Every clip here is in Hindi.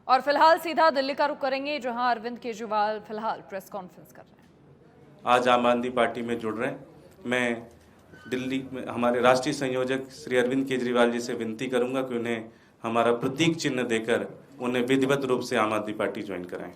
और फिलहाल सीधा दिल्ली का रुख करेंगे, जहां अरविंद केजरीवाल फिलहाल प्रेस कॉन्फ्रेंस कर रहे हैं। आज आम आदमी पार्टी में जुड़ रहे हैं। मैं दिल्ली में हमारे राष्ट्रीय संयोजक श्री अरविंद केजरीवाल जी से विनती करूंगा कि उन्हें हमारा प्रतीक चिन्ह देकर उन्हें विधिवत रूप से आम आदमी पार्टी ज्वाइन कराएं।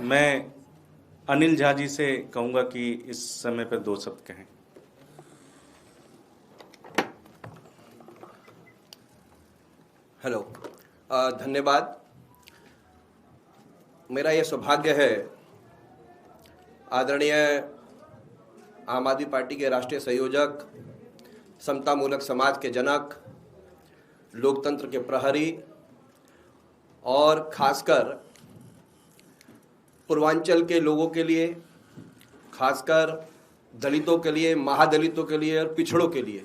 मैं अनिल झा जी से कहूंगा कि इस समय पर 2 शब्द कहें। हेलो, धन्यवाद। मेरा ये सौभाग्य है आदरणीय आम आदमी पार्टी के राष्ट्रीय संयोजक, समतामूलक समाज के जनक, लोकतंत्र के प्रहरी और खासकर पूर्वांचल के लोगों के लिए, खासकर दलितों के लिए, महादलितों के लिए और पिछड़ों के लिए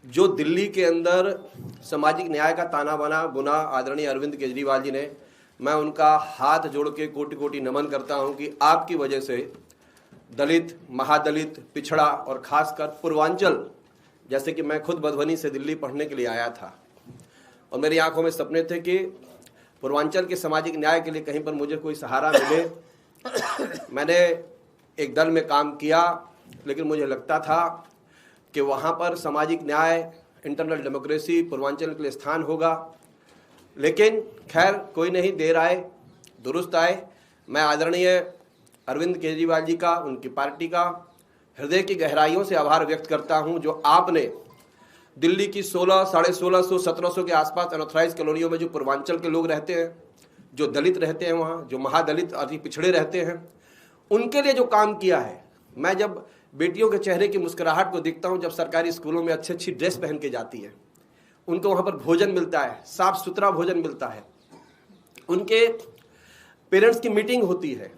जो दिल्ली के अंदर सामाजिक न्याय का ताना बाना बुना आदरणीय अरविंद केजरीवाल जी ने, मैं उनका हाथ जोड़ के कोटि कोटि नमन करता हूं कि आपकी वजह से दलित, महादलित, पिछड़ा और खासकर पूर्वांचल, जैसे कि मैं खुद मधुबनी से दिल्ली पढ़ने के लिए आया था और मेरी आंखों में सपने थे कि पूर्वांचल के सामाजिक न्याय के लिए कहीं पर मुझे कोई सहारा मिले। मैंने एक दल में काम किया, लेकिन मुझे लगता था कि वहाँ पर सामाजिक न्याय, इंटरनल डेमोक्रेसी पूर्वांचल के लिए स्थान होगा। लेकिन खैर, कोई नहीं, देर आए दुरुस्त आए। मैं आदरणीय अरविंद केजरीवाल जी का, उनकी पार्टी का हृदय की गहराइयों से आभार व्यक्त करता हूँ जो आपने दिल्ली की 1600, 1650, 1700 के आसपास अनऑथराइज कॉलोनियों में जो पूर्वांचल के लोग रहते हैं, जो दलित रहते हैं, वहाँ जो महादलित अति पिछड़े रहते हैं, उनके लिए जो काम किया है। मैं जब बेटियों के चेहरे की मुस्कुराहट को देखता हूँ, जब सरकारी स्कूलों में अच्छी अच्छी ड्रेस पहन के जाती है, उनको वहाँ पर भोजन मिलता है, साफ सुथरा भोजन मिलता है, उनके पेरेंट्स की मीटिंग होती है,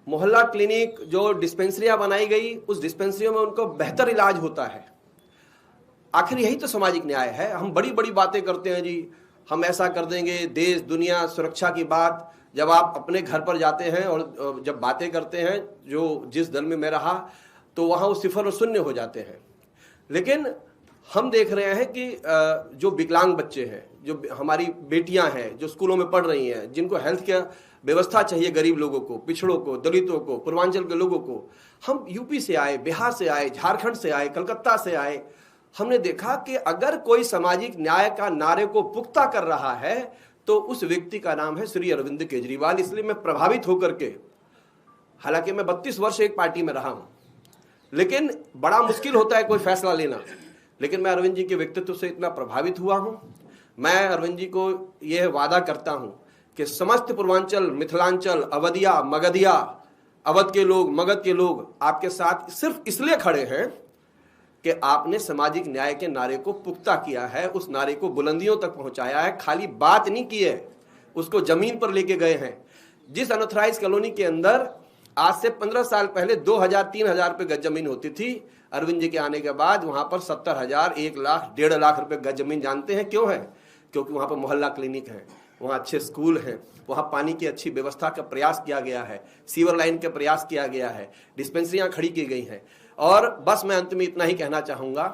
मोहल्ला क्लिनिक जो डिस्पेंसरियाँ बनाई गई, उस डिस्पेंसरियों में उनको बेहतर इलाज होता है। आखिर यही तो सामाजिक न्याय है। हम बड़ी बड़ी बातें करते हैं जी, हम ऐसा कर देंगे, देश दुनिया सुरक्षा की बात, जब आप अपने घर पर जाते हैं और जब बातें करते हैं, जो जिस दल में मैं रहा, तो वहाँ वो सिफर और शून्य हो जाते हैं। लेकिन हम देख रहे हैं कि जो विकलांग बच्चे हैं, जो हमारी बेटियां हैं जो स्कूलों में पढ़ रही हैं, जिनको हेल्थ केयर व्यवस्था चाहिए, गरीब लोगों को, पिछड़ों को, दलितों को, पूर्वांचल के लोगों को, हम यूपी से आए, बिहार से आए, झारखंड से आए, कलकत्ता से आए, हमने देखा कि अगर कोई सामाजिक न्याय का नारे को पुख्ता कर रहा है तो उस व्यक्ति का नाम है श्री अरविंद केजरीवाल। इसलिए मैं प्रभावित होकर के, हालांकि मैं 32 वर्ष एक पार्टी में रहा हूं, लेकिन बड़ा मुश्किल होता है कोई फैसला लेना, लेकिन मैं अरविंद जी के व्यक्तित्व से इतना प्रभावित हुआ हूं। मैं अरविंद जी को यह वादा करता हूं कि समस्त पूर्वांचल, मिथिलांचल, अवधिया, मगधिया, अवध के लोग, मगध के लोग आपके साथ सिर्फ इसलिए खड़े हैं कि आपने सामाजिक न्याय के नारे को पुख्ता किया है, उस नारे को बुलंदियों तक पहुंचाया है, खाली बात नहीं की है, उसको जमीन पर लेके गए हैं। जिस अनऑथराइज कॉलोनी के अंदर आज से 15 साल पहले 2000, 3000 रुपए गज जमीन होती थी, अरविंद जी के आने के बाद वहां पर 70,000, 1 लाख, 1.5 लाख रुपए गज जमीन जानते हैं क्यों है? क्योंकि वहां पर मोहल्ला क्लिनिक है, वहाँ अच्छे स्कूल हैं, वहाँ पानी की अच्छी व्यवस्था का प्रयास किया गया है, सीवर लाइन का प्रयास किया गया है, डिस्पेंसरियाँ खड़ी की गई हैं। और बस मैं अंत में इतना ही कहना चाहूँगा,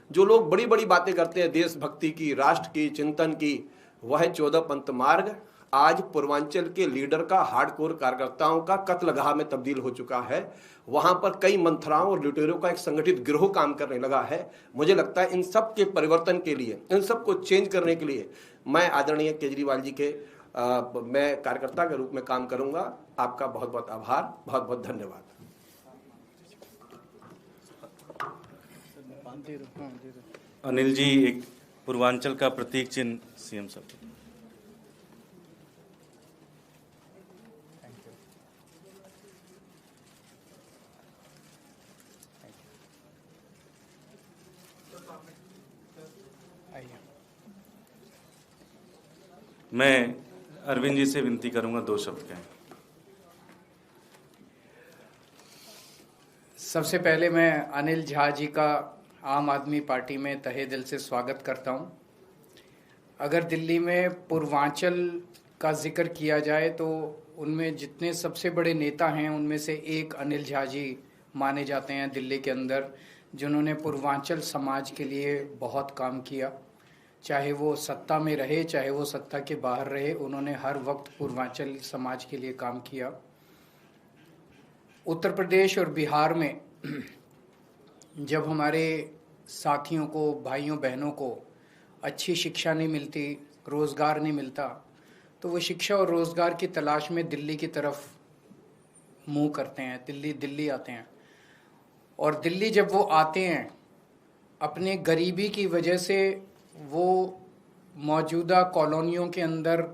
जो लोग बड़ी बड़ी बातें करते हैं देशभक्ति की, राष्ट्र की, चिंतन की, वह 14 पंथ मार्ग आज पूर्वांचल के लीडर का, हार्डकोर कार्यकर्ताओं का कत्लगाह में तब्दील हो चुका है। वहां पर कई मंथराओं और लुटेरों का एक संगठित गिरोह काम करने लगा है। मुझे लगता है इन सब के परिवर्तन के लिए, इन सब को चेंज करने के लिए मैं आदरणीय केजरीवाल जी के मैं कार्यकर्ता के रूप में काम करूंगा। आपका बहुत बहुत आभार, बहुत बहुत धन्यवाद। अनिल जी, एक पूर्वांचल का प्रतीक चिन्ह सीएम साहब। मैं अरविंद जी से विनती करूंगा 2 शब्द कहें। सबसे पहले मैं अनिल झा जी का आम आदमी पार्टी में तहे दिल से स्वागत करता हूं। अगर दिल्ली में पूर्वांचल का जिक्र किया जाए तो उनमें जितने सबसे बड़े नेता हैं उनमें से एक अनिल झा जी माने जाते हैं दिल्ली के अंदर, जिन्होंने पूर्वांचल समाज के लिए बहुत काम किया। चाहे वो सत्ता में रहे चाहे वो सत्ता के बाहर रहे, उन्होंने हर वक्त पूर्वांचल समाज के लिए काम किया। उत्तर प्रदेश और बिहार में जब हमारे साथियों को, भाइयों बहनों को अच्छी शिक्षा नहीं मिलती, रोज़गार नहीं मिलता, तो वो शिक्षा और रोज़गार की तलाश में दिल्ली की तरफ मुंह करते हैं, दिल्ली आते हैं। और दिल्ली जब वो आते हैं, अपने गरीबी की वजह से वो मौजूदा कॉलोनियों के अंदर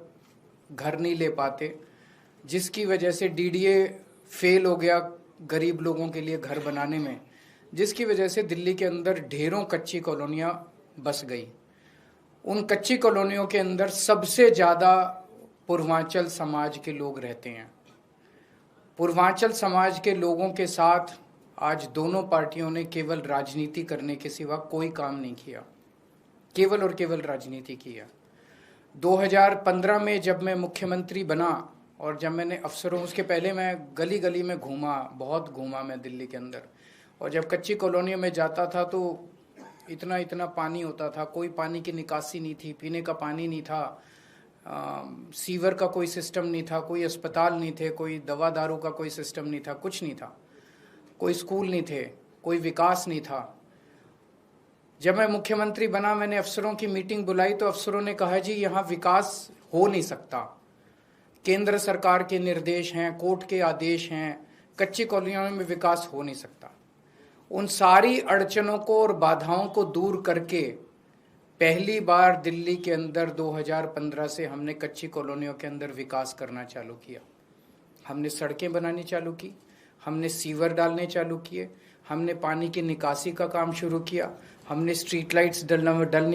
घर नहीं ले पाते, जिसकी वजह से डीडीए फेल हो गया गरीब लोगों के लिए घर बनाने में, जिसकी वजह से दिल्ली के अंदर ढेरों कच्ची कॉलोनियाँ बस गई। उन कच्ची कॉलोनियों के अंदर सबसे ज़्यादा पूर्वांचल समाज के लोग रहते हैं। पूर्वांचल समाज के लोगों के साथ आज दोनों पार्टियों ने केवल राजनीति करने के सिवा कोई काम नहीं किया, केवल और केवल राजनीति किया। 2015 में जब मैं मुख्यमंत्री बना और जब मैंने अफसरों, उसके पहले मैं गली गली में घूमा, बहुत घूमा मैं दिल्ली के अंदर, और जब कच्ची कॉलोनियों में जाता था तो इतना इतना पानी होता था, कोई पानी की निकासी नहीं थी, पीने का पानी नहीं था, सीवर का कोई सिस्टम नहीं था, कोई अस्पताल नहीं थे, कोई दवा दारू का कोई सिस्टम नहीं था, कुछ नहीं था, कोई स्कूल नहीं थे, कोई विकास नहीं था। जब मैं मुख्यमंत्री बना, मैंने अफसरों की मीटिंग बुलाई तो अफसरों ने कहा जी यहाँ विकास हो नहीं सकता, केंद्र सरकार के निर्देश हैं, कोर्ट के आदेश हैं, कच्ची कॉलोनियों में विकास हो नहीं सकता। उन सारी अड़चनों को और बाधाओं को दूर करके पहली बार दिल्ली के अंदर 2015 से हमने कच्ची कॉलोनियों के अंदर विकास करना चालू किया। हमने सड़कें बनानी चालू की, हमने सीवर डालने चालू किए, हमने पानी की निकासी का काम शुरू किया, हमने स्ट्रीट लाइट्स डलने